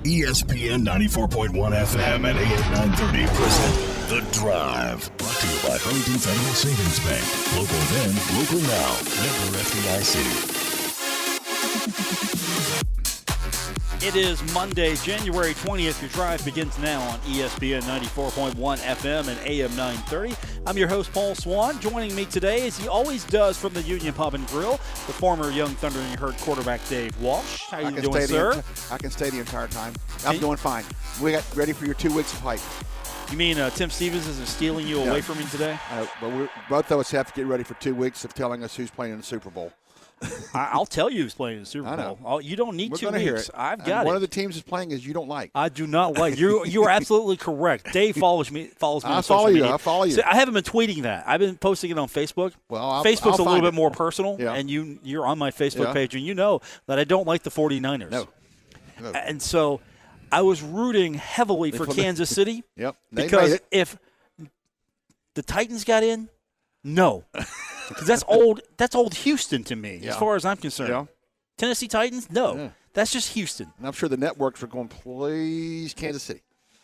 ESPN 94.1 FM and AM 930 present The Drive. Brought to you by Huntington Federal Savings Bank. Local then, local now. Member FDIC. It is Monday, January 20th. Your drive begins now on ESPN 94.1 FM and AM 930. I'm your host, Paul Swann. Joining me today, as he always does from the Union Pub and Grill, the former Young Thunder and Herd quarterback Dave Walsh. How you doing, sir? I can stay the entire time. I'm doing fine. We got ready for your 2 weeks of hype. You mean Tim Stevens isn't stealing you away from me today? But both of us have to get ready for 2 weeks of telling us who's playing in the Super Bowl. I'll tell you who's playing in the Super Bowl. You don't need 2 weeks. I've got it. One of the teams is playing is you don't like. I do not like. You are absolutely correct. Dave follows me on social media. I follow you. So I haven't been tweeting that. I've been posting it on Facebook. Well, Facebook's a little bit more personal, yeah. and you're on my Facebook page, and you know that I don't like the 49ers. No. And so I was rooting heavily for Kansas City. Yep. Because if the Titans got in, no. Because that's old Houston to me, as far as I'm concerned. Yeah. Tennessee Titans, no. Yeah. That's just Houston. And I'm sure the networks are going, please, Kansas City.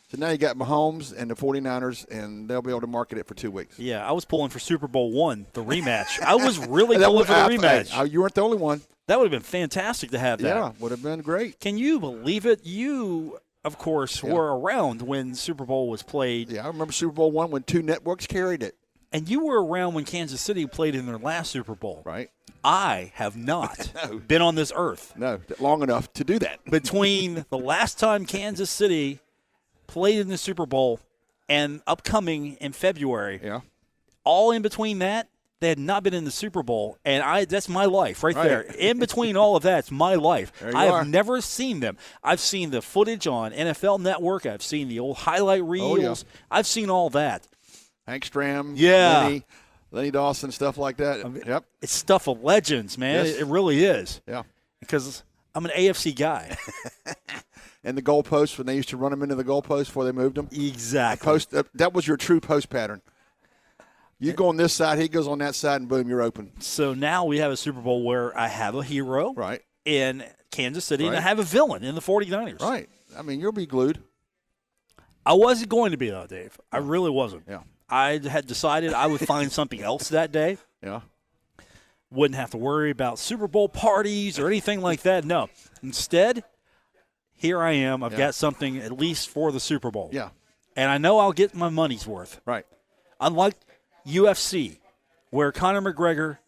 So now you got Mahomes and the 49ers, and they'll be able to market it for 2 weeks. Yeah, I was pulling for Super Bowl I, the rematch. I was really pulling for the rematch. You weren't the only one. That would have been fantastic to have that. Yeah, would have been great. Can you believe it? You, of course, were around when Super Bowl was played. Yeah, I remember Super Bowl I when 2 networks carried it. And you were around when Kansas City played in their last Super Bowl. Right. I have not been on this earth. No, long enough to do that. Between the last time Kansas City played in the Super Bowl and upcoming in February, all in between that, they had not been in the Super Bowl. And that's my life right there. In between all of that, it's my life. I have never seen them. I've seen the footage on NFL Network. I've seen the old highlight reels. I've seen all that. Hank Stram, Lenny Dawson, stuff like that. Yep. It's stuff of legends, man. Yes. It really is. Yeah. Because I'm an AFC guy. And the goalposts, when they used to run them into the goalposts before they moved them. Exactly. That was your true post pattern. You go on this side, he goes on that side, and boom, you're open. So now we have a Super Bowl where I have a hero in Kansas City, and I have a villain in the 49ers. Right. I mean, you'll be glued. I wasn't going to be, though, Dave. I really wasn't. Yeah. I had decided I would find something else that day. Yeah. Wouldn't have to worry about Super Bowl parties or anything like that. No. Instead, here I am. I've got something at least for the Super Bowl. Yeah. And I know I'll get my money's worth. Right. Unlike UFC, where Conor McGregor.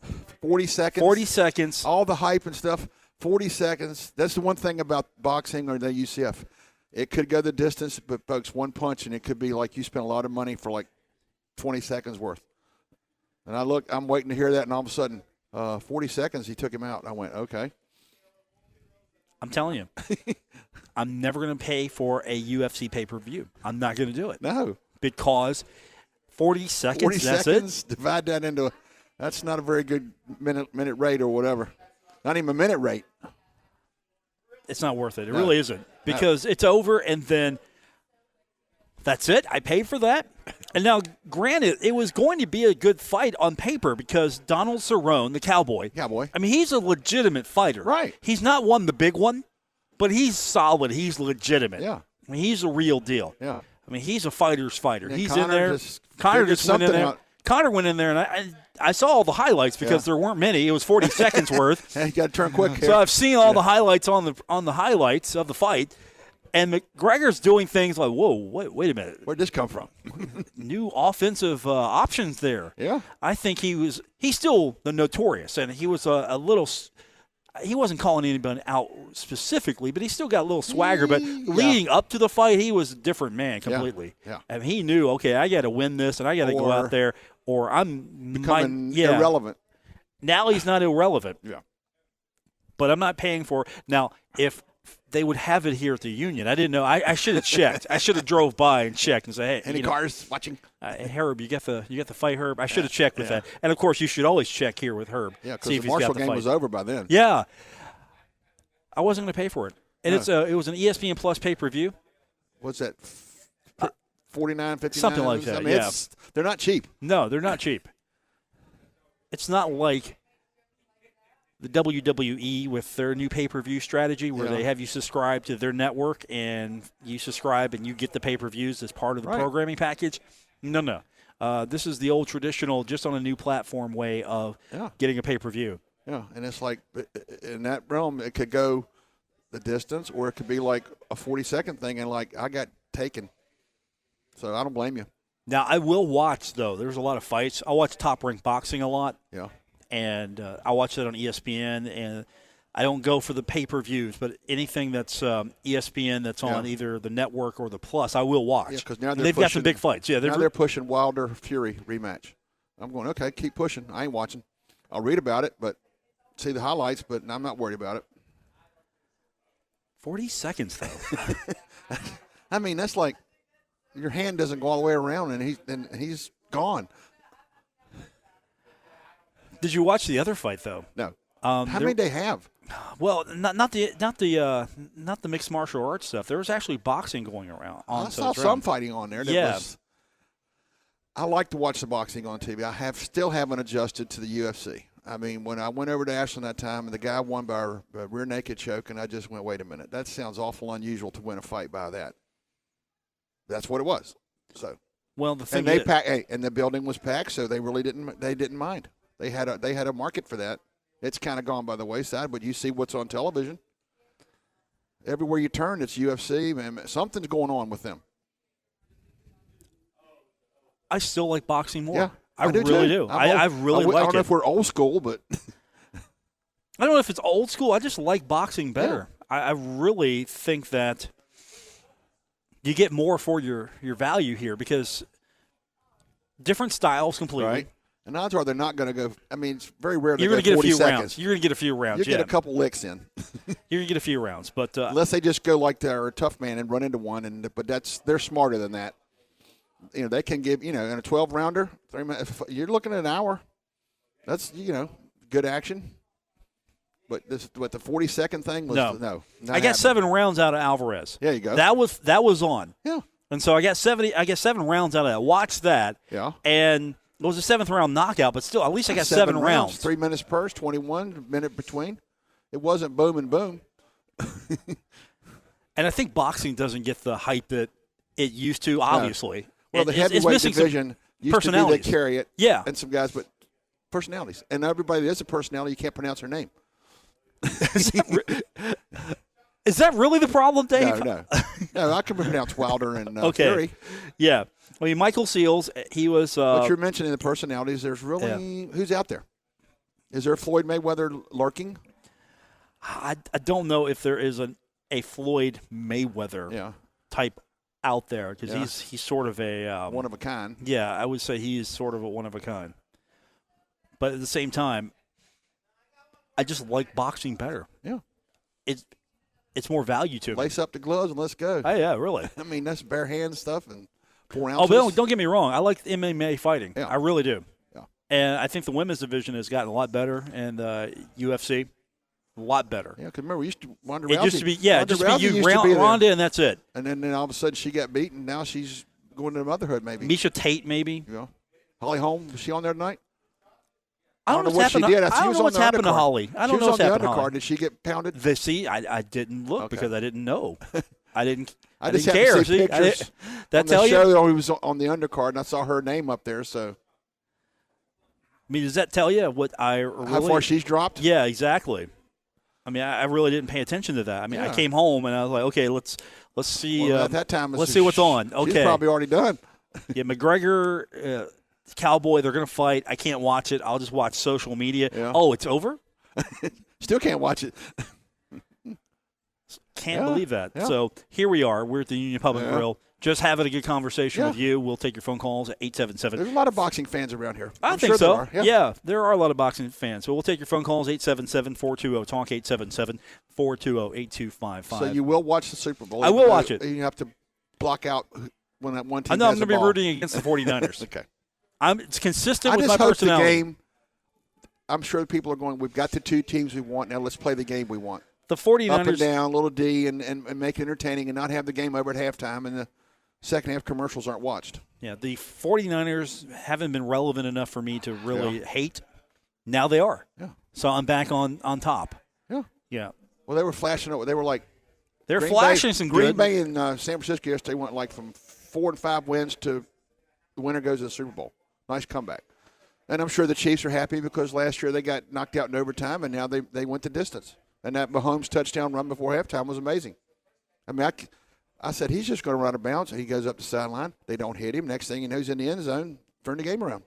40 seconds. 40 seconds. All the hype and stuff. 40 seconds. That's the one thing about boxing or the UCF. It could go the distance, but, folks, one punch, and it could be like you spent a lot of money for like 20 seconds worth. And I'm waiting to hear that, and all of a sudden, 40 seconds, he took him out. I went, okay. I'm telling you, I'm never going to pay for a UFC pay-per-view. I'm not going to do it. No. Because 40 seconds, 40 that's seconds, it. divide that into that's not a very good minute rate or whatever. Not even a minute rate. It's not worth it. It really isn't. Because it's over, and then that's it. I paid for that. And now, granted, it was going to be a good fight on paper because Donald Cerrone, the Cowboy. I mean, he's a legitimate fighter. Right. He's not won the big one, but he's solid. He's legitimate. Yeah. I mean, he's a real deal. Yeah. I mean, he's a fighter's fighter. And he's Conor in there. Conor just went in there. out. Conor went in there, and I saw all the highlights because there weren't many. It was 40 seconds worth. And you got to turn quick here. So I've seen all the highlights on the highlights of the fight. And McGregor's doing things like, whoa, wait a minute. Where'd this come from? New offensive options there. Yeah. I think he's still the notorious, and he was a little – he wasn't calling anybody out specifically, but he still got a little swagger. But leading up to the fight, he was a different man completely. Yeah. And he knew, okay, I got to win this, and I got to go out there, or I'm becoming irrelevant. Now he's not irrelevant. Yeah. But I'm not paying for – now, if – they would have it here at the Union. I didn't know. I should have checked. I should have drove by and checked and say, "Hey, any cars watching?" Herb, you got the fight, Herb. I should have checked with that. And of course, you should always check here with Herb. Yeah, because the Marshall game was over by then. Yeah, I wasn't going to pay for it, and it was an ESPN Plus pay-per-view. What's that? 49, 59? Something like that. I mean, they're not cheap. No, they're not cheap. It's not like the WWE with their new pay-per-view strategy where they have you subscribe to their network and you subscribe and you get the pay-per-views as part of the programming package. No. This is the old traditional, just on a new platform way of getting a pay-per-view. Yeah, and it's like in that realm, it could go the distance or it could be like a 40-second thing and like I got taken. So I don't blame you. Now, I will watch, though. There's a lot of fights. I watch Top Rank Boxing a lot. Yeah. And I watch it on ESPN, and I don't go for the pay-per-views, but anything that's ESPN that's on either the network or the Plus, I will watch. Yeah, because now they've got some big fights. Yeah, they're pushing Wilder-Fury rematch. I'm going, okay, keep pushing. I ain't watching. I'll read about it, but see the highlights, but I'm not worried about it. 40 seconds, though. I mean, that's like your hand doesn't go all the way around, and he's gone. Did you watch the other fight though? No. How many they have? Well, not the mixed martial arts stuff. There was actually boxing going around. I saw some fighting on there. I like to watch the boxing on TV. I still haven't adjusted to the UFC. I mean, when I went over to Ashland that time, and the guy won by a rear naked choke, and I just went, wait a minute, that sounds awful unusual to win a fight by that. That's what it was. So. Well, the thing and the building was packed, so they really didn't mind. They had a market for that. It's kind of gone by the wayside, but you see what's on television. Everywhere you turn, it's UFC. Man, something's going on with them. I still like boxing more. Yeah, I really do. I really like it. I don't know if we're old school, but I don't know if it's old school. I just like boxing better. Yeah. I really think that you get more for your value here because different styles completely. Right. And odds are they're not going to go. I mean, it's very rare you're going to get 40 a few seconds. rounds. You're going to get a few rounds. You get a couple licks in. You're going to get a few rounds, but unless they just go like they're a tough man and run into one, but they're smarter than that. You know, they can give in a 12-rounder, 3 minutes. You're looking at an hour. That's good action. But the 40-second thing was no. I got 7 rounds out of Alvarez. There you go. That was on. Yeah. And so I got 7 rounds out of that. Watch that. Yeah. And it was a 7th round knockout, but still, at least I got 7 rounds. 3 minutes per, 21 minute between. It wasn't boom and boom. And I think boxing doesn't get the hype that it used to. Obviously. No. Well, the heavyweight division used to be they carry it. Yeah. And some guys, but personalities. And everybody that is a personality, you can't pronounce their name. Is that really the problem, Dave? No, I can pronounce Wilder and Fury. Yeah. I mean, Michael Seals, he was. But you're mentioning the personalities. There's really who's out there? Is there Floyd Mayweather lurking? I don't know if there is a Floyd Mayweather type out there because he's sort of a one of a kind. Yeah, I would say he is sort of a one of a kind. But at the same time, I just like boxing better. Yeah, it's more value to me. Lace up the gloves and let's go. Oh yeah, really. I mean, that's bare hand stuff and 4 ounces. Oh, but don't get me wrong. I like MMA fighting. Yeah. I really do. Yeah. And I think the women's division has gotten a lot better, and UFC a lot better. Yeah, because remember we used to Ronda Rousey. It used to be Ronda, and that's it. And then all of a sudden she got beaten. Now she's going to motherhood, maybe. Misha Tate, maybe. Yeah. Holly Holm, was she on there tonight? I don't know what she did. I don't know what's happened to Holly. I don't know what's happened to Holly. Did she get pounded? I didn't look because I didn't know. I didn't just care. To see pictures that tell you? Show, he was on the undercard, and I saw her name up there. So, I mean, does that tell you what I really? How far she's dropped? Yeah, exactly. I mean, I really didn't pay attention to that. I mean, I came home and I was like, okay, let's see. Well, at that time, let's see what's on. Okay, she's probably already done. Yeah, McGregor, Cowboy, they're going to fight. I can't watch it. I'll just watch social media. Yeah. Oh, it's over? Still can't watch it. Can't believe that. Yeah. So here we are. We're at the Union Public Grill. Just having a good conversation with you. We'll take your phone calls at 877. There's a lot of boxing fans around here. I think so. There are a lot of boxing fans. So we'll take your phone calls, 877-420-TALK, 877-420-8255. So you will watch the Super Bowl? I will watch it. You have to block out when that one team I know I'm going to be rooting against the 49ers. Okay. It's consistent with my personality. The game, I'm sure people are going, we've got the 2 teams we want. Now let's play the game we want. The 49ers. Up and down, little D, and make it entertaining and not have the game over at halftime and the second half commercials aren't watched. Yeah, the 49ers haven't been relevant enough for me to really hate. Now they are. Yeah. So I'm back on top. Yeah. Yeah. Well, they were flashing over. They were like they're flashing some good. Green Bay and San Francisco yesterday went like from 4 and 5 wins to the winner goes to the Super Bowl. Nice comeback. And I'm sure the Chiefs are happy because last year they got knocked out in overtime, and now they went the distance. And that Mahomes touchdown run before halftime was amazing. I mean, I said he's just going to run out of bounds. He goes up the sideline. They don't hit him. Next thing you know, he's in the end zone, turn the game around.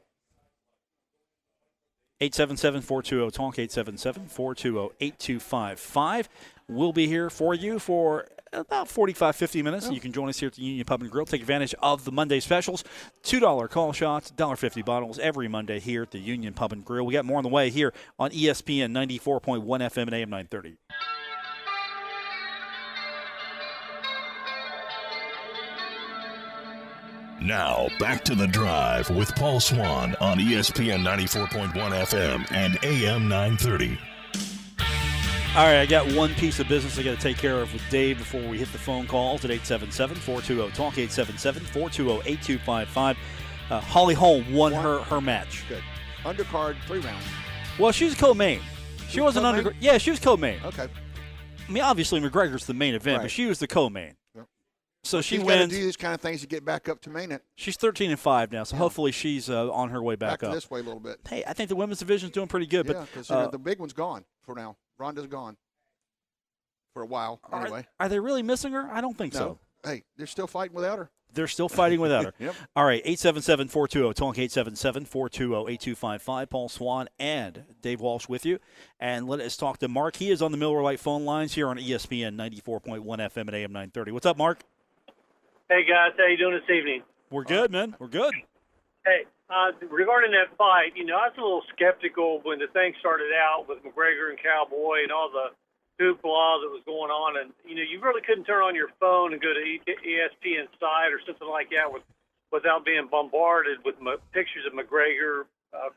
877-420-TALK, 877-420-8255. We'll be here for you for about 45, 50 minutes. And you can join us here at the Union Pub and Grill. Take advantage of the Monday specials. $2 call shots, $1.50 bottles every Monday here at the Union Pub and Grill. We got more on the way here on ESPN 94.1 FM and AM 930. Now, back to the drive with Paul Swann on ESPN 94.1 FM and AM 930. All right, I got one piece of business I got to take care of with Dave before we hit the phone calls at 877-420-TALK, 877-420-8255. Holly Holm won her match. Good. Undercard, 3 rounds. Well, she was co-main. She wasn't under. Yeah, she was co-main. Okay. I mean, obviously McGregor's the main event, but she was the co-main. Yep. So she She's wins. got to do these kind of things to get back up to main it. She's 13-5 now, so hopefully she's on her way back up. This way a little bit. Hey, I think the women's division's doing pretty good. Yeah, because the big one's gone for now. Ronda's gone for a while anyway. Are they really missing her? I don't think so. Hey, they're still fighting without her. They're still fighting without her. Yep. All right, 877-420-TALK, 877-420-8255. Paul Swann and Dave Walsh with you. And let us talk to Mark. He is on the Miller Lite phone lines here on ESPN 94.1 FM and AM 930. What's up, Mark? Hey, guys. How you doing this evening? We're good, man. We're good. Hey, regarding that fight, I was a little skeptical when the thing started out with McGregor and Cowboy and all the hoopla that was going on. And, you really couldn't turn on your phone and go to ESPN site or something like that without being bombarded with pictures of McGregor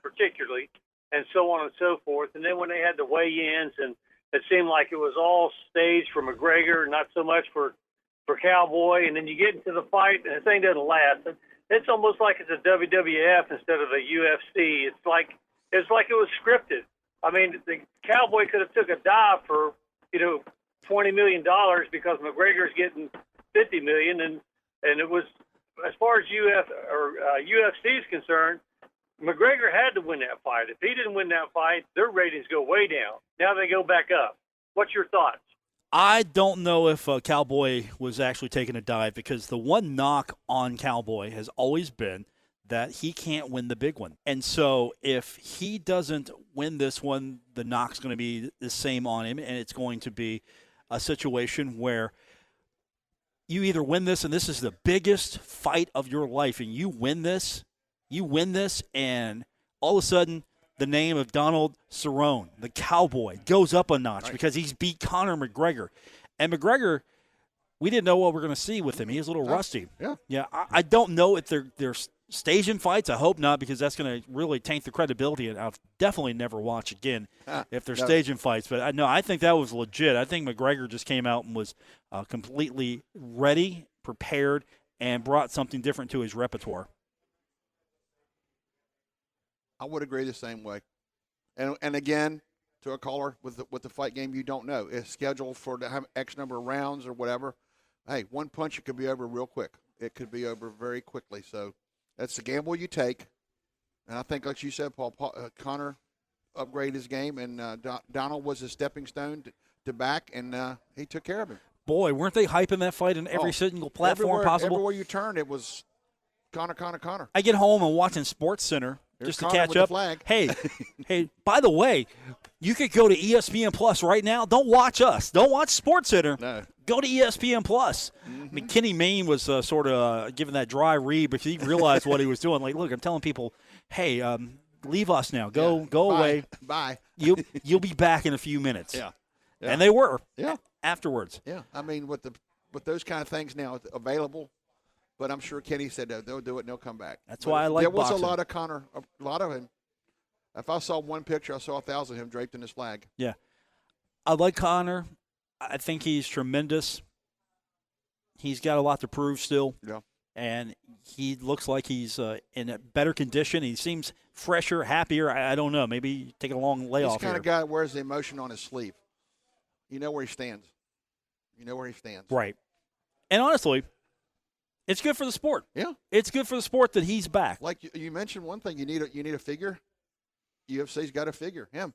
particularly and so on and so forth. And then when they had the weigh-ins, and it seemed like it was all staged for McGregor, not so much for Cowboy, and then you get into the fight, and the thing doesn't last. It's almost like it's a WWF instead of a UFC. It's like it was scripted. I mean, the Cowboy could have took a dive for $20 million because McGregor's getting $50 million, and it was, as far as UFC is concerned, McGregor had to win that fight. If he didn't win that fight, their ratings go way down. Now they go back up. What's your thoughts? I don't know if Cowboy was actually taking a dive, because the one knock on Cowboy has always been that he can't win the big one. And so if he doesn't win this one, the knock's going to be the same on him, and it's going to be a situation where you either win this, and this is the biggest fight of your life, and you win this, and all of a sudden the name of Donald Cerrone, the Cowboy, goes up a notch because he's beat Conor McGregor. And McGregor, we didn't know what we're going to see with him. He was a little rusty. Yeah. I don't know if they're staging fights. I hope not, because that's going to really taint the credibility, and I'll definitely never watch again if they're staging fights. But I think that was legit. I think McGregor just came out and was completely ready, prepared, and brought something different to his repertoire. I would agree the same way. And again, to a caller with the fight game, you don't know. It's scheduled for to have X number of rounds or whatever. Hey, one punch, it could be over real quick. It could be over very quickly. So that's the gamble you take. And I think, like you said, Paul, Conor upgraded his game, and Donald was a stepping stone to back, and he took care of him. Boy, weren't they hyping that fight on every single platform possible? Everywhere you turned, it was Conor. I get home and watching SportsCenter just to catch up. Hey, by the way, you could go to ESPN Plus right now. Don't watch us. Don't watch SportsCenter. No. Go to ESPN Plus. Mm-hmm. I mean, Kenny Mayne was sort of giving that dry read because he realized what he was doing. Like, look, I'm telling people, hey, leave us now. Go away. Bye. You'll be back in a few minutes. Yeah. And they were. Yeah. Afterwards. Yeah. I mean, with those kind of things now available. But I'm sure Kenny said they'll do it and they'll come back. That's why I like boxing. There was a lot of Conor, a lot of him. If I saw one picture, I saw 1,000 of him draped in his flag. Yeah. I like Conor. I think he's tremendous. He's got a lot to prove still. Yeah. and he looks like he's in a better condition. He seems fresher, happier. I don't know. Maybe take a long layoff. He's the kind of guy that wears the emotion on his sleeve. You know where he stands. Right. And honestly, it's good for the sport. Yeah. It's good for the sport that he's back. Like you mentioned one thing, you need a figure. UFC's got a figure, him.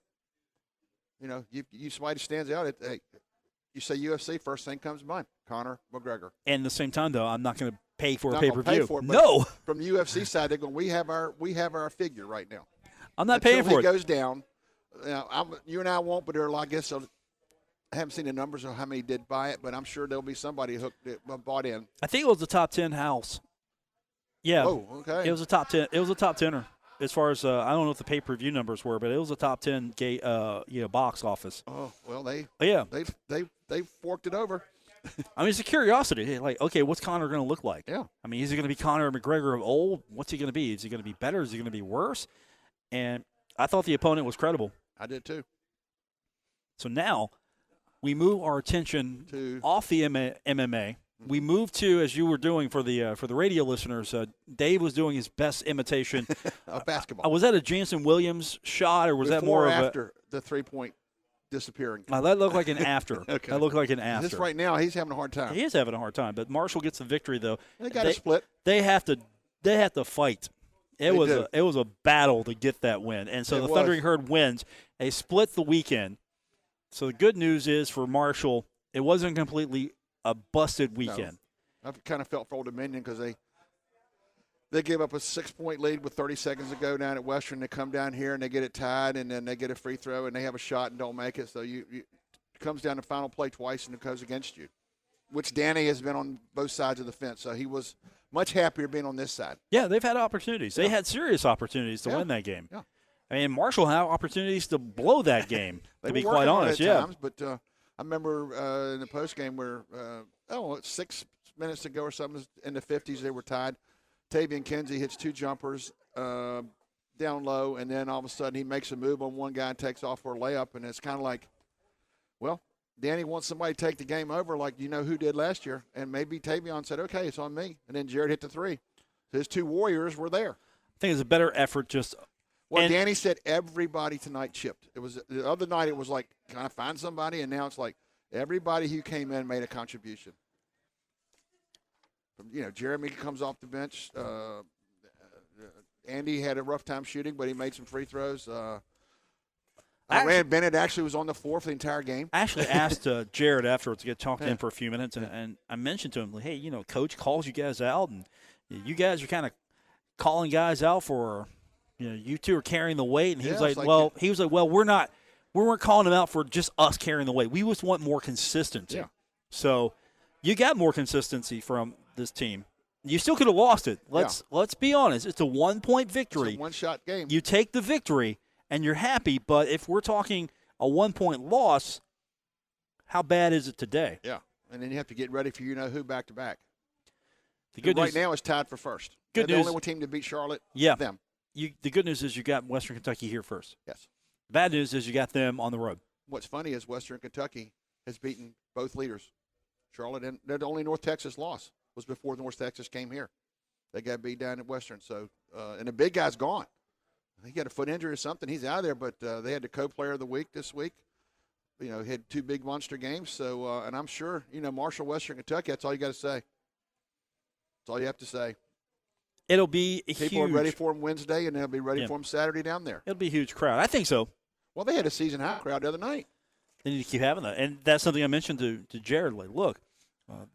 You somebody stands out. You say UFC, first thing comes to mind, Conor McGregor. And at the same time, though, I'm not going to pay for a Not pay-per-view. gonna pay for it, No. From the UFC side, they're going, we have our figure right now. I'm not Until paying for he it. goes down. You and I won't, but I guess I haven't seen the numbers of how many did buy it, but I'm sure there'll be somebody bought in. I think it was the top 10 house. Yeah. Oh, okay. It was a top 10. It was a top 10er. As far as I don't know what the pay-per-view numbers were, but it was a top 10 box office. Oh, well, they forked it over. I mean, it's a curiosity. Like, okay, what's Conor going to look like? Yeah. I mean, is he going to be Conor McGregor of old? What's he going to be? Is he going to be better? Is he going to be worse? And I thought the opponent was credible. I did too. So now we move our attention off the MMA. We move to, as you were doing for the radio listeners, Dave was doing his best imitation of basketball. Was that a Jansen Williams shot, or was that more or of after the 3-point disappearing? That looked like an after. Okay. That looked like an after. Just right now, he's having a hard time. He is having a hard time, but Marshall gets the victory though. They got a split. They have to fight. It was a battle to get that win, and so the Thundering Herd wins. They split the weekend. So the good news is for Marshall, it wasn't completely a busted weekend. No. I've kind of felt for Old Dominion because they gave up a 6-point lead with 30 seconds to go down at Western. They come down here and they get it tied, and then they get a free throw and they have a shot and don't make it. So it comes down to final play twice and it goes against you, which Danny has been on both sides of the fence. So he was much happier being on this side. Yeah, they've had opportunities. They had serious opportunities to win that game. Yeah. I mean, Marshall had opportunities to blow that game, to be quite honest. At times, but I remember in the postgame where, 6 minutes to go or something, in the 50s, they were tied. Tavian Kinsey hits 2 jumpers down low, and then all of a sudden he makes a move on one guy and takes off for a layup, and it's kind of like, well, Danny wants somebody to take the game over like who did last year, and maybe Tavion said, okay, it's on me, and then Jared hit the 3. So his 2 Warriors were there. I think it's a better effort just – well, Danny said everybody tonight chipped. It was the other night. It was like, can I find somebody? And now it's like everybody who came in made a contribution. Jeremy comes off the bench. Andy had a rough time shooting, but he made some free throws. Rand Bennett actually was on the floor for the entire game. I actually asked Jared afterwards to get talked to him for a few minutes, and I mentioned to him, hey, Coach calls you guys out, and you guys are kind of calling guys out for – you two are carrying the weight, and he was like, well, we weren't calling him out for just us carrying the weight. We just want more consistency. Yeah. So you got more consistency from this team. You still could have lost it. Let's be honest. It's a 1-point victory. It's a one-shot game. You take the victory, and you're happy. But if we're talking a 1-point loss, how bad is it today? Yeah, and then you have to get ready for who back-to-back. The good news, right now is tied for first. Good news. news. The only one team to beat Charlotte. Yeah. Them. The good news is you got Western Kentucky here first. Yes. The bad news is you got them on the road. What's funny is Western Kentucky has beaten both leaders. Charlotte and the only North Texas loss was before North Texas came here. They got beat down at Western. So, and the big guy's gone. He got a foot injury or something. He's out of there, but they had the co-player of the week this week. Had 2 big monster games. So, and I'm sure, Marshall, Western Kentucky, that's all you got to say. That's all you have to say. It'll be People are ready for him Wednesday, and they'll be ready for him Saturday down there. It'll be a huge crowd. I think so. Well, they had a season-high crowd the other night. They need to keep having that. And that's something I mentioned to Jared. Like, look,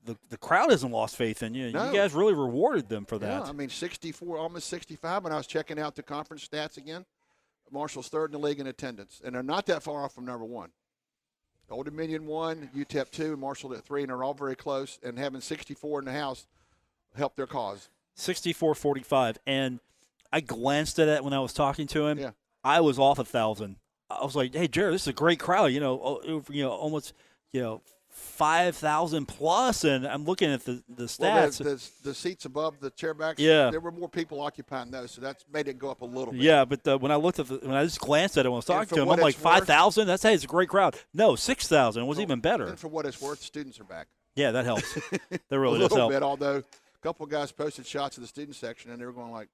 the crowd hasn't lost faith in you. No. You guys really rewarded them for that. Yeah, I mean, 64, almost 65. When I was checking out the conference stats again, Marshall's 3rd in the league in attendance, and they're not that far off from number 1. Old Dominion 1, UTEP 2, and Marshall at 3, and they're all very close. And having 64 in the house helped their cause. 64-45, and I glanced at it when I was talking to him. Yeah. I was off 1,000. I was like, "Hey, Jared, this is a great crowd. Almost 5,000 plus." And I'm looking at the stats. Well, the seats above the chairbacks. Yeah. There were more people occupying those, so that's made it go up a little bit. Yeah, but when I looked at when I just glanced at it when I was talking to him, I'm like 5,000. That's it's a great crowd. No, 6,000 was even better. And for what it's worth, students are back. Yeah, that helps. That really does help. A little bit, although couple of guys posted shots of the student section, and they were going like,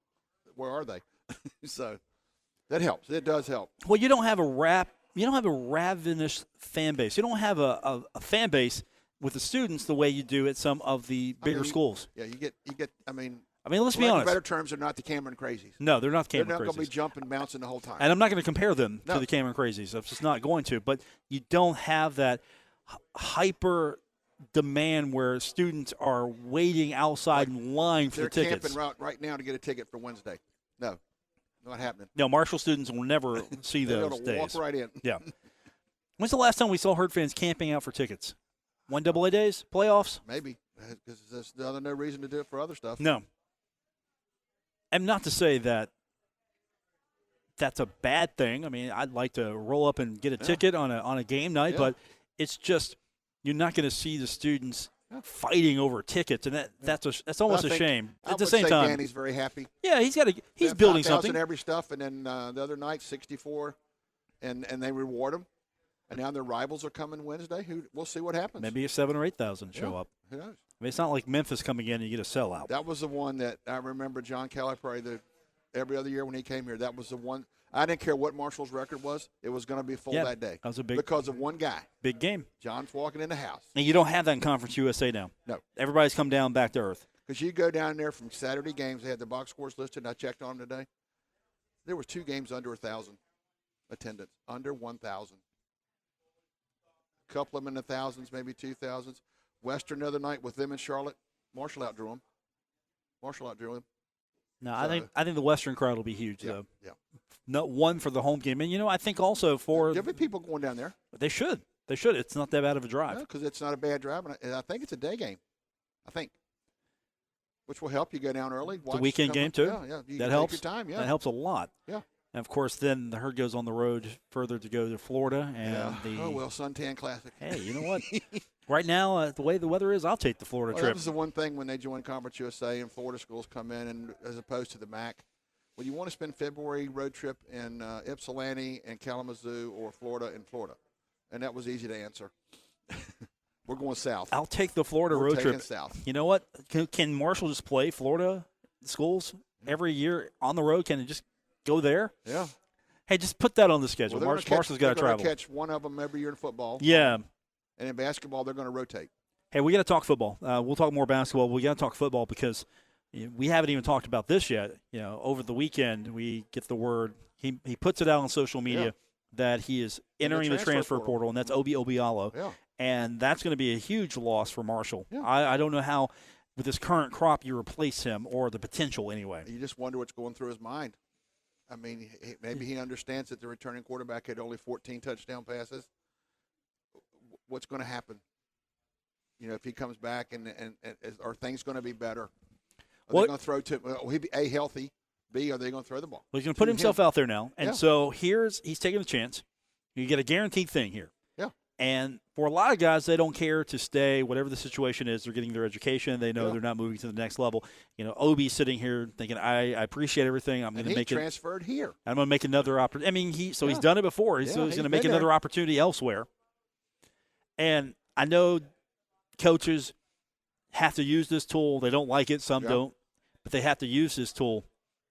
where are they? So that helps. It does help. Well, you don't have a ravenous fan base. You don't have a fan base with the students the way you do at some of the bigger schools. Yeah, you get. I mean, let's be honest. Better terms are not the Cameron Crazies. No, they're not the Cameron Crazies. They're not going to be jumping, bouncing the whole time. And I'm not going to compare them to the Cameron Crazies. I'm just not going to. But you don't have that hyper demand where students are waiting outside in line for the tickets. They're camping right now to get a ticket for Wednesday. No, not happening. No, Marshall students will never see those days. Walk right in. Yeah. When's the last time we saw Herd fans camping out for tickets? 1AA days? Playoffs? Maybe, because there's no reason to do it for other stuff. No. And not to say that that's a bad thing. I mean, I'd like to roll up and get a ticket on a game night, but it's just you're not going to see the students fighting over tickets, and that's almost a shame. At the same time, Danny's very happy. Yeah, he's building something. Every stuff, and then the other night, 64, and they reward them. And now their rivals are coming Wednesday. We'll see what happens. Maybe a 7,000 or 8,000 show up. Who knows? I mean, it's not like Memphis coming in and you get a sellout. That was the one that I remember John Calipari every other year when he came here. That was the one. I didn't care what Marshall's record was. It was going to be full that day. That was because of one guy. Big game. John's walking in the house. And you don't have that in Conference USA now. No. Everybody's come down back to earth. Because you go down there from Saturday games. They had the box scores listed, and I checked on them today. There were 2 games under 1,000 attendance. Under 1,000. Couple of them in the thousands, maybe 2,000s. Western the other night with them in Charlotte. Marshall outdrew them. No, so, I think the Western crowd will be huge, though. Yeah. No one for the home game, and I think also for there'll be people going down there. They should. It's not that bad of a drive. Because it's not a bad drive, and I think it's a day game. Which will help you go down early. It's a weekend game too. Yeah. That helps. Your time. Yeah. That helps a lot. Yeah. And, of course, then the Herd goes on the road further to go to Florida. And Suntan Classic. Hey, you know what? Right now, the way the weather is, I'll take the Florida trip. That was the one thing when they joined Conference USA and Florida schools come in, and as opposed to the MAC. When you want to spend February road trip in Ypsilanti and Kalamazoo or Florida in Florida. And that was easy to answer. We're going south. I'll take the Florida road trip. South. You know what? Can Marshall just play Florida schools every year on the road? Can it just go there? Yeah. Hey, just put that on the schedule. Well, Marshall's got to travel. They're catch one of them every year in football. Yeah. And in basketball, they're going to rotate. Hey, we got to talk football. We'll talk more basketball. We got to talk football because we haven't even talked about this yet. Over the weekend, we get the word. He puts it out on social media that he is entering the transfer portal, and that's Obi Obialo. Yeah. And that's going to be a huge loss for Marshall. Yeah. I don't know how, with this current crop, you replace him, or the potential anyway. You just wonder what's going through his mind. I mean, maybe he understands that the returning quarterback had only 14 touchdown passes. What's going to happen? If he comes back, and are things going to be better? Are they going to throw to will he be A, healthy, B, are they going to throw the ball? Well, he's going to put himself out there now. And so he's taking a chance. You get a guaranteed thing here. Yeah. And for a lot of guys, they don't care to stay, whatever the situation is. They're getting their education. They know they're not moving to the next level. Obi's sitting here thinking, I appreciate everything. I'm going to make it. Transferred here. I'm going to make another opportunity. I mean, he's done it before. So he's going to make another opportunity elsewhere. And I know coaches have to use this tool. They don't like it. Some don't. But they have to use this tool.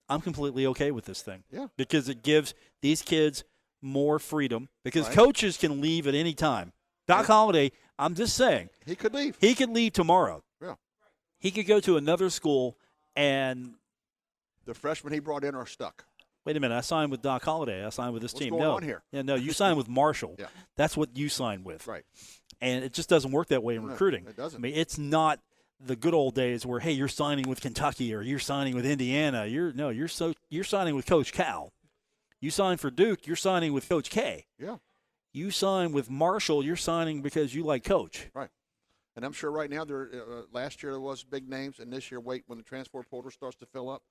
I'm completely okay with this thing. Yeah. Because it gives these kids more freedom. Because coaches can leave at any time. Doc Holliday, I'm just saying. He could leave. He could leave tomorrow. Yeah. He could go to another school and the freshmen he brought in are stuck. Wait a minute. I signed with Doc Holliday. I signed with this team. What's going on here? Yeah, no, you signed with Marshall. Yeah. That's what you signed with. Right. And it just doesn't work that way in recruiting. It doesn't. I mean, it's not the good old days where, hey, you're signing with Kentucky or you're signing with Indiana. You're signing with Coach Cal. You sign for Duke, you're signing with Coach K. Yeah. You sign with Marshall, you're signing because you like Coach. Right. And I'm sure right now, last year there was big names, and this year, when the transfer portal starts to fill up,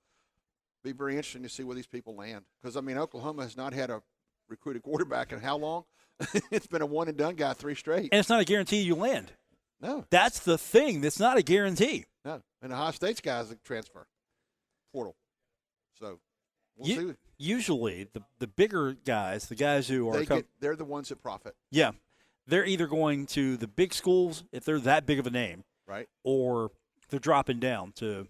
be very interesting to see where these people land. Because, Oklahoma has not had a recruited quarterback in how long? It's been a one-and-done guy 3 straight. And it's not a guarantee you land. No. That's the thing. That's not a guarantee. No. And Ohio State's guys that transfer portal. So we'll see. Usually the bigger guys, the guys who are they're the ones that profit. Yeah. They're either going to the big schools if they're that big of a name. Right. Or They're dropping down to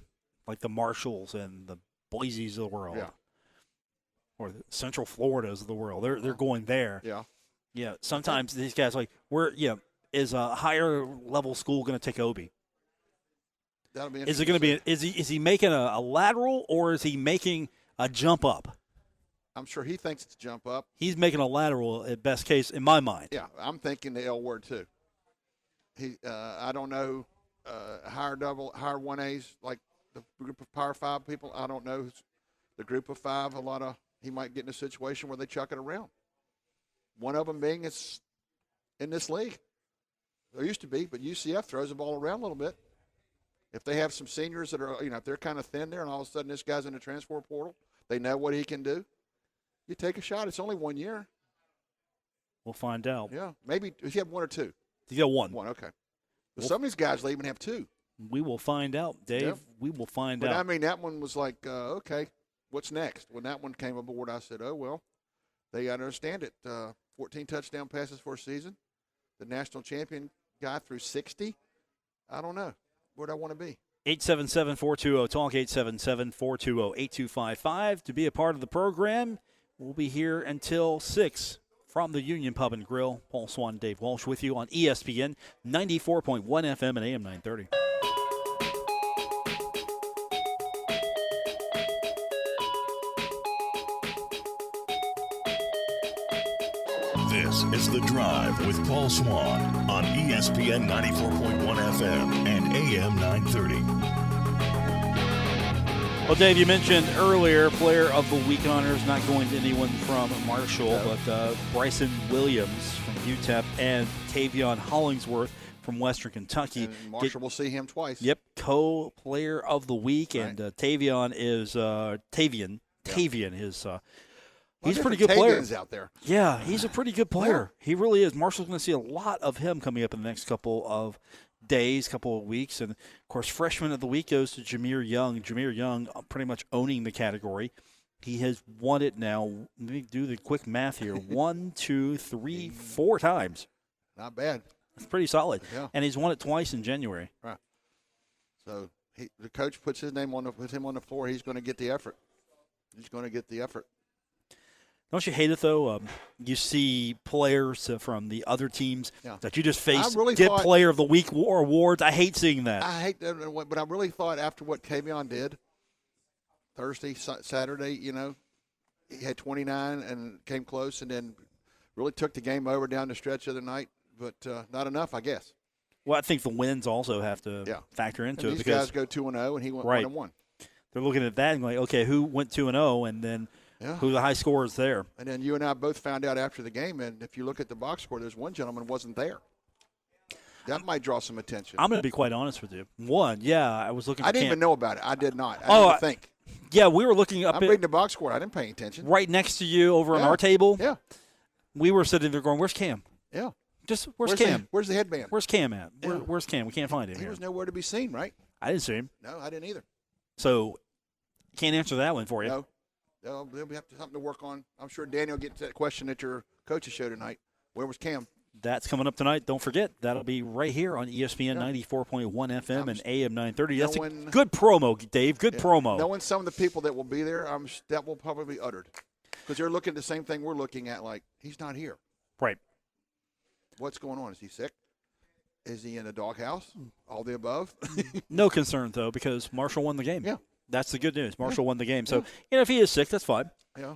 like the Marshalls and the Boise's of the world. Yeah. Or the Central Floridas of the world. They're going there. Yeah. Yeah. Sometimes these guys is a higher level school going to take Obi? That'll be Is it going to be? Is he making a lateral or is he making a jump up? I'm sure he thinks it's a jump up. He's making a lateral at best case in my mind. Yeah, I'm thinking the L word too. I don't know, higher 1As like the group of Power 5 people. I don't know the group of 5. He might get in a situation where they chuck it around. One of them being it's in this league. There used to be, but UCF throws the ball around a little bit. If they have some seniors that are, if they're kind of thin there and all of a sudden this guy's in the transfer portal, they know what he can do. You take a shot. It's only 1 year. We'll find out. Yeah. Maybe if you have 1 or 2. You got 1. 1, okay. But some of these guys, they even have 2. We will find out, Dave. Yep. We will find but out. I mean, that one was like, okay, what's next? When that one came aboard, I said, oh, well, they got to understand it. 14 touchdown passes for a season. The national champion guy threw 60. I don't know. Where'd I want to be? 877-420-TALK, 877-420-8255. To be a part of the program, we'll be here until 6 from the Union Pub and Grill. Paul Swann and Dave Walsh with you on ESPN 94.1 FM and AM 930. This is The Drive with Paul Swann on ESPN 94.1 FM and AM 930. Well, Dave, you mentioned earlier Player of the Week honors not going to anyone from Marshall, but Bryson Williams from UTEP and Tavion Hollingsworth from Western Kentucky. And Marshall will see him twice. Yep, co-Player of the Week, right. and Tavion is Tavion. Yeah. Tavion is he's a different pretty good player. Tavions out there. Yeah, he's a pretty good player. Yeah. He really is. Marshall's going to see a lot of him coming up in the next couple of days, couple of weeks. And, of course, Freshman of the Week goes to Jameer Young. Jameer Young pretty much owning the category. He has won it now. Let me do the quick math here. 1, 2, 3, 4 times. Not bad. That's pretty solid. Yeah. And he's won it twice in January. Right. So the coach puts his name puts him on the floor. He's going to get the effort. He's going to get the effort. Don't you hate it, though? You see players from the other teams that you just face get Player of the Week awards. I hate seeing that. I hate that, but I really thought after what Tavion did Thursday, Saturday, he had 29 and came close and then really took the game over down the stretch the other night, but not enough, I guess. Well, I think the wins also have to factor into it. These guys go 2-0, and he went 1-1. They're looking at that and going, okay, who went 2-0, and then who the high scorers there. And then you and I both found out after the game, and if you look at the box score, there's one gentleman who wasn't there. That might draw some attention. I'm going to be quite honest with you. I was looking. I didn't even know about it. I did not. I didn't think. Yeah, we were looking up. I'm reading the box score. I didn't pay any attention. Right next to you over on our table. Yeah. We were sitting there going, "Where's Cam?" Yeah. Just where's Cam? Where's the headband? Where's Cam at? Where's Cam? We can't find him. He was nowhere to be seen, right? I didn't see him. No, I didn't either. So, can't answer that one for you. No. They'll have something to work on. I'm sure Daniel will get to that question at your coach's show tonight. Where was Cam? That's coming up tonight. Don't forget, that'll be right here on ESPN 94.1 FM and AM 930. That's a good promo, Dave. Good promo. Knowing some of the people that will be there, that will probably be uttered. Because they're looking at the same thing we're looking at, like, he's not here. Right. What's going on? Is he sick? Is he in the doghouse? All the above? No concern, though, because Marshall won the game. Yeah. That's the good news. Marshall won the game. So, if he is sick, that's fine. Yeah.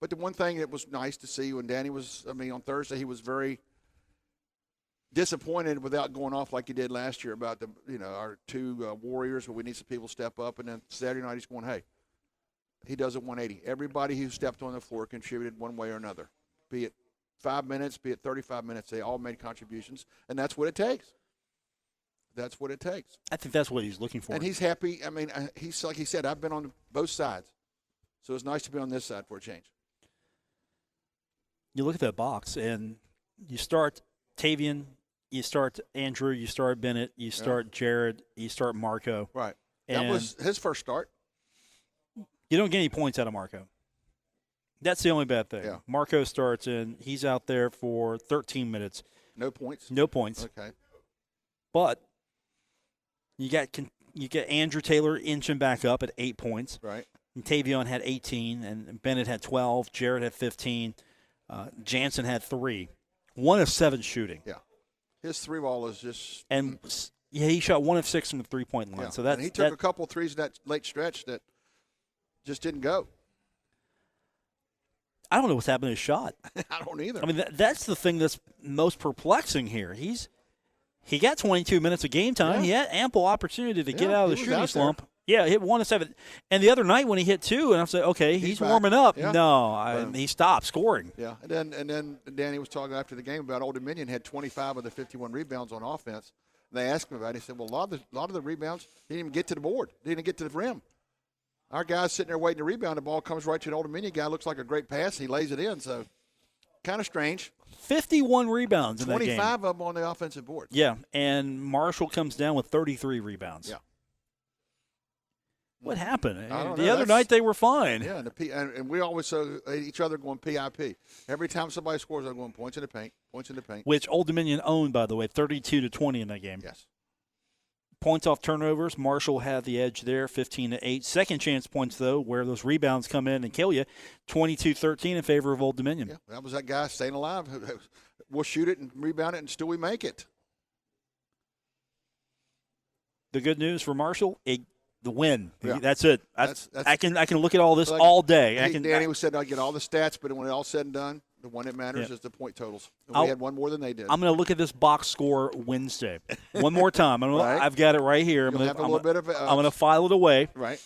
But the one thing that was nice to see when Danny was, on Thursday, he was very disappointed without going off like he did last year about our two warriors where we need some people to step up. And then Saturday night he's going, hey, he does a 180. Everybody who stepped on the floor contributed one way or another, be it 5 minutes, be it 35 minutes. They all made contributions, and that's what it takes. That's what it takes. I think that's what he's looking for. And he's happy. He's like he said, I've been on both sides. So it's nice to be on this side for a change. You look at that box, and you start Tavion, you start Andrew, you start Bennett, you start Jared, you start Marco. Right. That was his first start. You don't get any points out of Marco. That's the only bad thing. Yeah. Marco starts in. He's out there for 13 minutes. No points? No points. Okay. But you got you get Andrew Taylor inching back up at 8 points. Right. And Tavion had 18, and Bennett had 12. Jarrett had 15. Jansen had 3. 1 of 7 shooting. Yeah. His three ball is just. And he shot 1 of 6 from the 3-point line. Yeah. So and he took a couple threes in that late stretch that just didn't go. I don't know what's happened to his shot. I don't either. I mean, that's the thing that's most perplexing here. He got 22 minutes of game time. Yeah. He had ample opportunity to get out of the shooting slump. There. Yeah, hit 1 of 7. And the other night when he hit 2, and I said, okay, he's warming up. Yeah. No, he stopped scoring. Yeah, and then Danny was talking after the game about Old Dominion had 25 of the 51 rebounds on offense. They asked him about it. He said, well, a lot of the rebounds didn't even get to the board, didn't even get to the rim. Our guy's sitting there waiting to rebound. The ball comes right to an Old Dominion guy. Looks like a great pass. He lays it in. So kind of strange. 51 rebounds in that game. 25 of them on the offensive board. Yeah, and Marshall comes down with 33 rebounds. Yeah. What happened? The other night they were fine. Yeah, and we always saw each other going PIP. Every time somebody scores, they're going points in the paint, points in the paint. Which Old Dominion owned, by the way, 32-20 in that game. Yes. Points off turnovers, Marshall had the edge there, 15-8. Second chance points, though, where those rebounds come in and kill you, 22-13 in favor of Old Dominion. Yeah, that was that guy staying alive. We'll shoot it and rebound it and still we make it. The good news for Marshall, the win. Yeah. That's it. I can look at all this all day. Danny said I get all the stats, but when it all said and done, the one that matters is the point totals. And we had one more than they did. I'm going to look at this box score Wednesday one more time. Right. I've got it right here. I'm going to file it away. Right.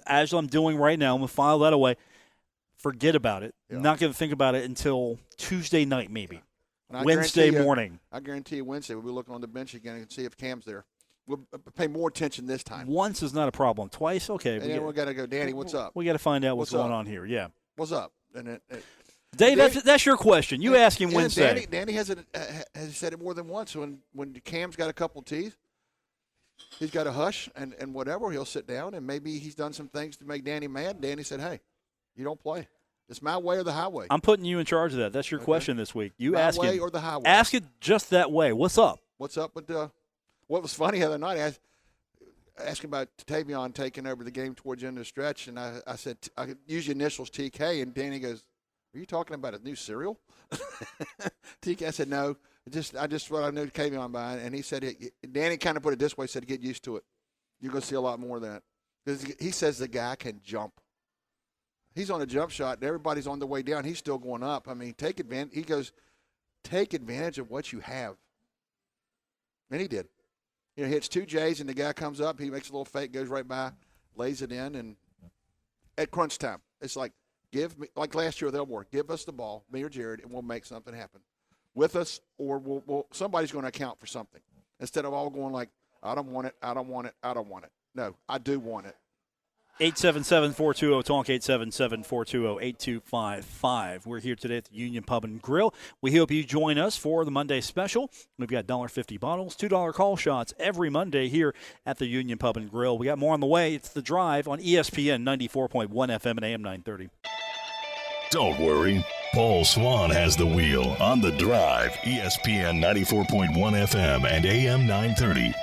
As I'm doing right now, I'm going to file that away. Forget about it. Yeah. I'm not going to think about it until Tuesday night, maybe. Yeah. Wednesday morning. I guarantee you Wednesday we'll be looking on the bench again and see if Cam's there. We'll pay more attention this time. Once is not a problem. Twice, okay. And then we got to go, Danny, what's up? We got to find out what's going on here. Yeah. What's up? And Dave, that's your question. You ask him Wednesday. Danny has said it more than once. When Cam's got a couple teeth, he's got a hush and whatever. He'll sit down and maybe he's done some things to make Danny mad. Danny said, "Hey, you don't play. It's my way or the highway." I'm putting you in charge of that. That's your question this week. You my ask way him. or the highway. Ask it just that way. What's up? What's up with what was funny the other night? I asked him about Tavion taking over the game towards the end of the stretch, and I said I use your initials TK, and Danny goes, "Are you talking about a new cereal?" TK, I said, "No, I just what I knew Tavion by," and he said, Danny kind of put it this way, said, "Get used to it. You're going to see a lot more of that." Because he says the guy can jump. He's on a jump shot, and everybody's on the way down. He's still going up. I mean, take advantage. He goes, take advantage of what you have. And he did. Hits 2 J's, and the guy comes up. He makes a little fake, goes right by, lays it in, and at crunch time, it's like, give me, like last year with Elmore, give us the ball, me or Jared, and we'll make something happen with us, or somebody's going to account for something. Instead of all going like, I don't want it, I don't want it, I don't want it. No, I do want it. 877-420-TALK, 877-420-8255. We're here today at the Union Pub and Grill. We hope you join us for the Monday special. We've got $1.50 bottles, $2 call shots every Monday here at the Union Pub and Grill. We got more on the way. It's The Drive on ESPN 94.1 FM and AM 930. Don't worry. Paul Swann has the wheel on The Drive, ESPN 94.1 FM and AM 930.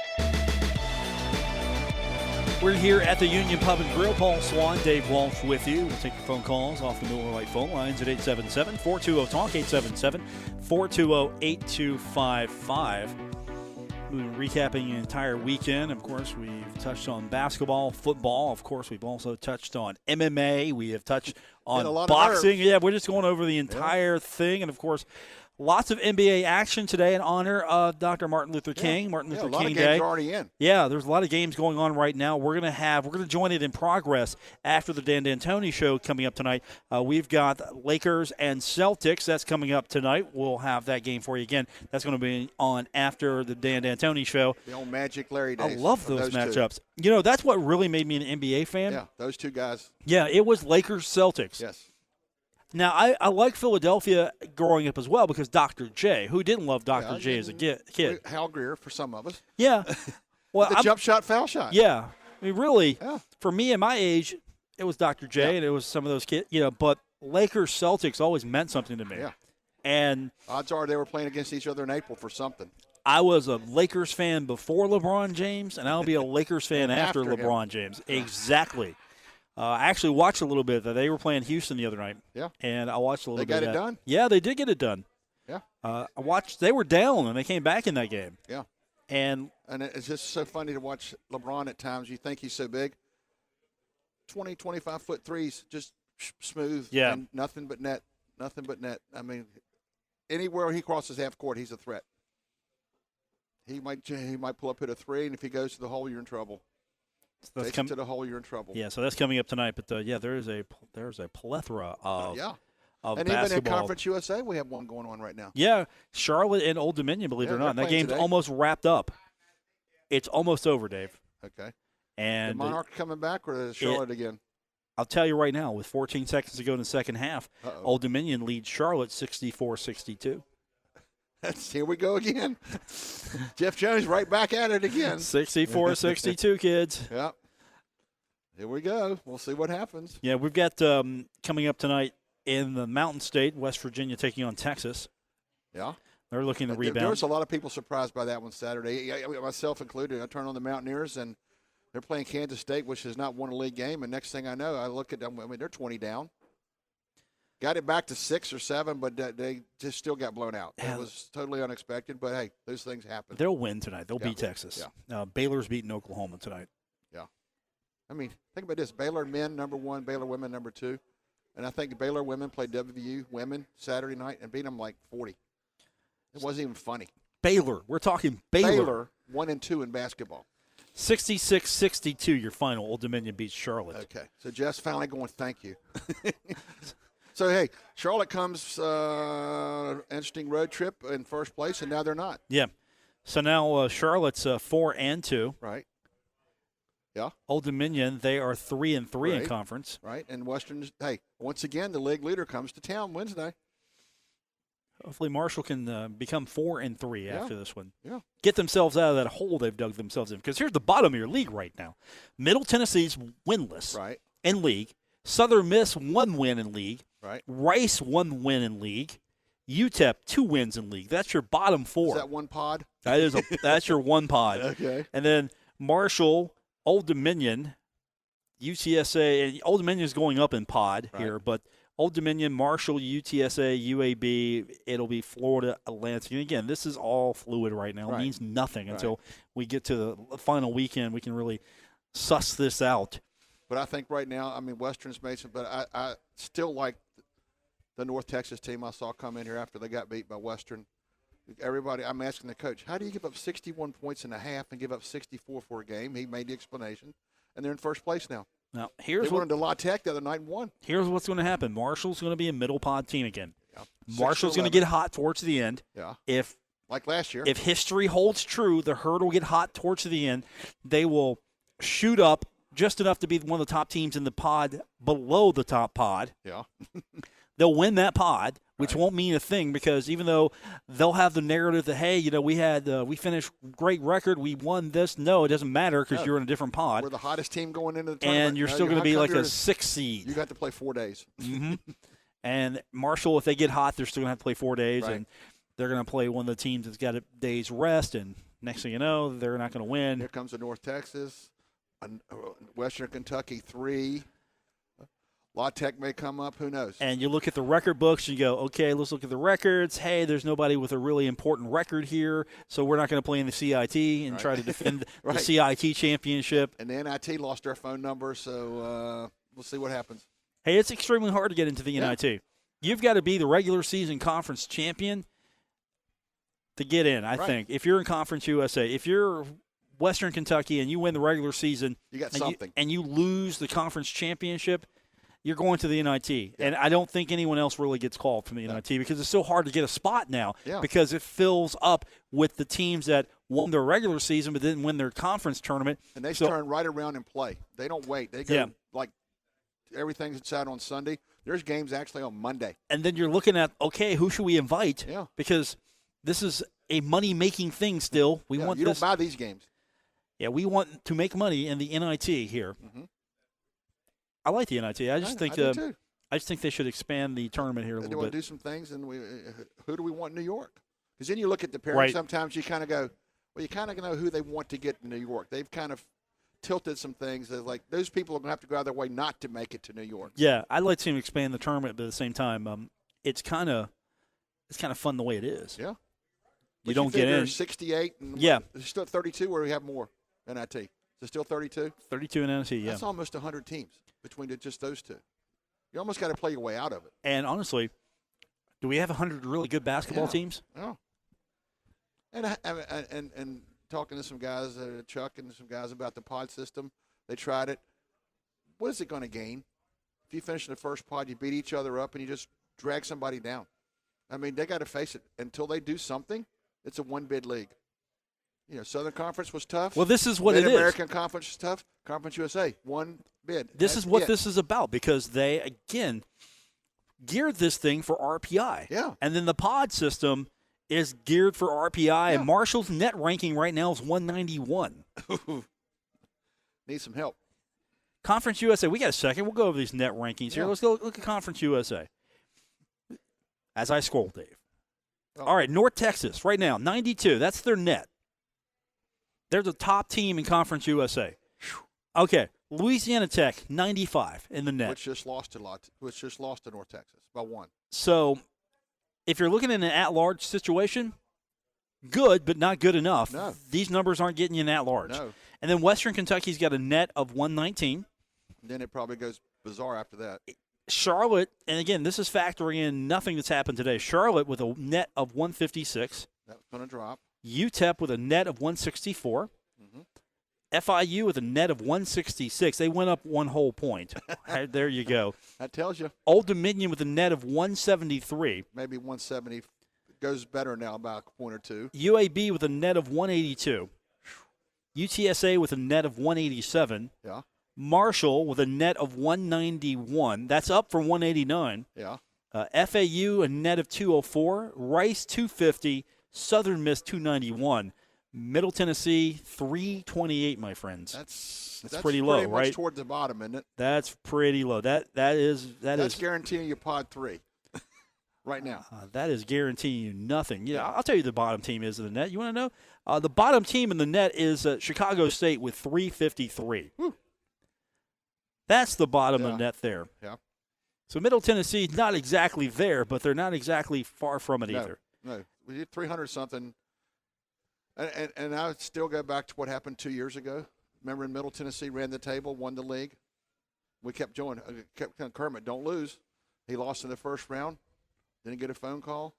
We're here at the Union Pub and Grill. Paul Swann, Dave Walsh with you. We'll take your phone calls off the Miller Lite phone lines at 877-420-TALK, 877-420-8255. We're recapping the entire weekend. Of course, we've touched on basketball, football. Of course, we've also touched on MMA. We have touched on boxing. Yeah, we're just going over the entire thing. And, of course, lots of NBA action today in honor of Dr. Martin Luther King. Martin Luther King Day. A lot of games are already in. Yeah, there's a lot of games going on right now. We're going to join it in progress after the Dan D'Antoni show coming up tonight. We've got Lakers and Celtics. That's coming up tonight. We'll have that game for you again. That's going to be on after the Dan D'Antoni show. The old Magic Larry days. I love those matchups. That's what really made me an NBA fan. Yeah, those two guys. Yeah, it was Lakers Celtics. Yes. Now, I like Philadelphia growing up as well because Dr. J, who didn't love Dr. J as a kid? Hal Greer for some of us. Yeah. Well, the jump shot, foul shot. Yeah. I mean, really, for me at my age, it was Dr. J and it was some of those kids, but Lakers Celtics always meant something to me. Yeah. And odds are they were playing against each other in April for something. I was a Lakers fan before LeBron James, and I'll be a Lakers fan after LeBron James. Exactly. I actually watched a little bit of that. They were playing Houston the other night. Yeah. And I watched a little bit of that. They got it done? Yeah, they did get it done. Yeah. I watched. They were down, and they came back in that game. Yeah. And it's just so funny to watch LeBron at times. You think he's so big. 20, 25-foot threes, just smooth. Yeah. And nothing but net. Nothing but net. I mean, anywhere he crosses half court, he's a threat. He might pull up, hit a three, and if he goes to the hole, you're in trouble. Takes it to the hole, you're in trouble. Yeah, so that's coming up tonight. But there's a plethora of of and basketball. even in Conference USA, we have one going on right now. Yeah, Charlotte and Old Dominion, believe it or not, and that game's almost wrapped up. It's almost over, Dave. Okay. And the Monarch coming back, or is Charlotte again? I'll tell you right now, with 14 seconds to go in the second half, Old Dominion leads Charlotte 64-62. Here we go again. Jeff Jones right back at it again. 64-62, kids. Yep. Here we go. We'll see what happens. Yeah, we've got coming up tonight in the Mountain State, West Virginia taking on Texas. Yeah. They're looking to rebound. There was a lot of people surprised by that one Saturday, myself included. I turned on the Mountaineers, and they're playing Kansas State, which has not won a league game. And next thing I know, I look at them. I mean, they're 20 down. Got it back to 6 or 7, but they just still got blown out. It was totally unexpected, but, hey, those things happen. They'll win tonight. They'll beat Texas. Yeah. Baylor's beating Oklahoma tonight. Yeah. I mean, think about this. Baylor men, number 1, Baylor women, number 2. And I think Baylor women played WVU women Saturday night and beat them like 40. It wasn't even funny. Baylor. We're talking Baylor. Baylor 1 and 2 in basketball. 66-62, your final. Old Dominion beats Charlotte. Okay. So Jeff's finally going, thank you. So, hey, Charlotte comes interesting road trip in first place, and now they're not. Yeah. So now Charlotte's 4-2. Right. Yeah. Old Dominion, they are 3-3 in conference. Right. And Western, hey, once again, the league leader comes to town Wednesday. Hopefully Marshall can become 4-3 after this one. Yeah. Get themselves out of that hole they've dug themselves in. Because here's the bottom of your league right now. Middle Tennessee's winless in league. Southern Miss 1 win in league. Right. Rice 1 win in league. UTEP 2 wins in league. That's your bottom 4. Is that one pod? That's your one pod. Okay. And then Marshall, Old Dominion, UTSA, and Old Dominion is going up in pod here, but Old Dominion, Marshall, UTSA, UAB, it'll be Florida Atlantic. And again, this is all fluid right now. It means nothing until we get to the final weekend. We can really suss this out. But I think right now, I mean, Western's made some, but I still like the North Texas team I saw come in here after they got beat by Western. Everybody, I'm asking the coach, how do you give up 61 points in a half and give up 64 for a game? He made the explanation, and they're in first place now. Now, they went into La Tech the other night and won. Here's what's going to happen. Marshall's going to be a middle pod team again. Yeah. Marshall's going to get hot towards the end. Yeah. Like last year. If history holds true, the Herd will get hot towards the end. They will shoot up just enough to be one of the top teams in the pod below the top pod. Yeah. They'll win that pod, which won't mean a thing because even though they'll have the narrative that, hey, we finished great record, we won this. No, it doesn't matter because you're in a different pod. We're the hottest team going into the tournament. And you're still going to be like a 6 seed. You got to play 4 days. Mm-hmm. And Marshall, if they get hot, they're still going to have to play 4 days. And they're going to play one of the teams that's got a day's rest. And next thing you know, they're not going to win. Here comes the North Texas. Western Kentucky 3. La Tech may come up. Who knows? And you look at the record books, you go, okay, let's look at the records. Hey, there's nobody with a really important record here, so we're not going to play in the CIT and try to defend the CIT championship. And the NIT lost their phone number, so we'll see what happens. Hey, it's extremely hard to get into the NIT. You've got to be the regular season conference champion to get in, I think. If you're in Conference USA, if you're Western Kentucky and you win the regular season, you got something. And you lose the conference championship, you're going to the NIT. Yeah. And I don't think anyone else really gets called from the NIT because it's so hard to get a spot now because it fills up with the teams that won their regular season but didn't win their conference tournament. And they turn right around and play. They don't wait. They go like everything's decided on Sunday. There's games actually on Monday. And then you're looking at, okay, who should we invite? Yeah. Because this is a money-making thing still. We want you don't buy these games. Yeah, we want to make money in the NIT here. Mm-hmm. I like the NIT. I just think they should expand the tournament here a little bit. They want to do some things, and who do we want in New York? Because then you look at the parents, Right. sometimes you kind of go, well, you kind of know who they want to get to New York. They've kind of tilted some things that, like, those people are going to have to go out of their way not to make it to New York. Yeah, I'd like to see him expand the tournament, but at the same time, it's kind of fun the way it is. Yeah. You don't get in. 68 and Yeah. It's still 32 or we have more NIT. Is it still 32? 32 in NIT, yeah. That's almost 100 teams between just those two. You almost got to play your way out of it. And honestly, do we have 100 really good basketball teams? Yeah. And talking to some guys, Chuck and some guys about the pod system, they tried it. What is it going to gain? If you finish in the first pod, you beat each other up, and you just drag somebody down. I mean, they got to face it. Until they do something, it's a one-bid league. You know, Southern Conference was tough. Well, this is what it is. Mid-American Conference is tough. Conference USA, one bid. This is what this is about because they, again, geared this thing for RPI. Yeah. And then the pod system is geared for RPI, Yeah. and Marshall's net ranking right now is 191. Need some help. Conference USA, we got a second. We'll go over these net rankings here. Yeah. Let's go look at Conference USA. As I scroll, Dave. Oh. All right, North Texas right now, 92. That's their net. They're the top team in Conference USA. Okay, Louisiana Tech, 95 in the net. Which just lost to North Texas by one. So if you're looking at an at-large situation, good, but not good enough. No. These numbers aren't getting you an at-large. No. And then Western Kentucky's got a net of 119. Then it probably goes bizarre after that. Charlotte, and again, this is factoring in nothing that's happened today. Charlotte with a net of 156. That's going to drop. UTEP with a net of 164. FIU with a net of 166. They went up one whole point. There you go. That tells you. Old Dominion with a net of 173. Maybe 170 goes better now by a point or two. UAB with a net of 182. UTSA with a net of 187. Yeah. Marshall with a net of 191. That's up from 189. Yeah. FAU a net of 204. Rice 250. Southern Miss 291. Middle Tennessee 328. My friends, that's pretty low, much right? Toward the bottom, isn't it? That's pretty low. That's guaranteeing you pod 3 right now. That is guaranteeing you nothing. Yeah, I'll tell you the bottom team is in the net. You want to know? The bottom team in the net is Chicago State with 353. Whew. That's the bottom of the net there. Yeah. So Middle Tennessee not exactly there, but they're not exactly far from it either. No, we did 300-something. And I would still go back to what happened 2 years ago. Remember in Middle Tennessee ran the table, won the league. We kept going. Kept telling Kermit, don't lose. He lost in the first round. Didn't get a phone call.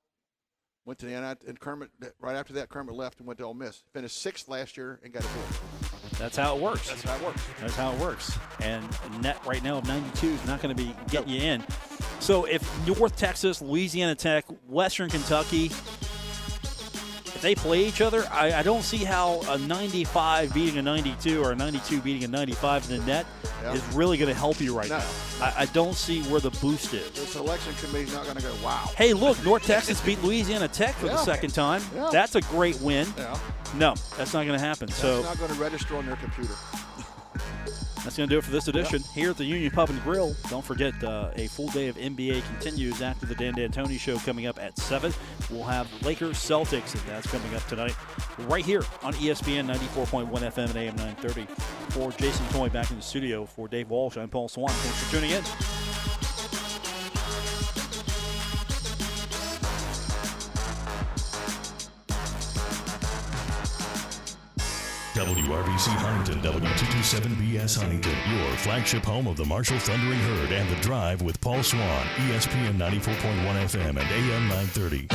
Went to the NIT, and Kermit, right after that, Kermit left and went to Ole Miss. Finished 6th last year and got a bid. That's how it works. That's how it works. That's how it works. And a net right now of 92 is not going to be getting you in. So if North Texas, Louisiana Tech, Western Kentucky, if they play each other, I don't see how a 95 beating a 92 or a 92 beating a 95 in the net is really going to help you right now. I don't see where the boost is. The selection committee's not going to go, wow. Hey, look, North Texas beat Louisiana Tech for the second time. Yeah. That's a great win. Yeah. No, that's not going to happen. That's not going to register on their computer. That's going to do it for this edition here at the Union Pub and Grill. Don't forget, a full day of NBA continues after the Dan D'Antoni Show coming up at 7. We'll have Lakers Celtics, and that's coming up tonight right here on ESPN 94.1 FM and AM 930. For Jason Toy back in the studio, for Dave Walsh, I'm Paul Swann. Thanks for tuning in. WRBC Huntington, W227BS Huntington, your flagship home of the Marshall Thundering Herd and The Drive with Paul Swann, ESPN 94.1 FM and AM 930.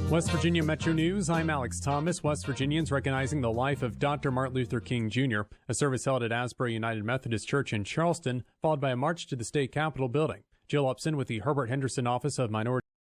West Virginia Metro News, I'm Alex Thomas. West Virginians recognizing the life of Dr. Martin Luther King Jr. A service held at Asbury United Methodist Church in Charleston, followed by a march to the state capitol building. Jill Upson with the Herbert Henderson Office of Minority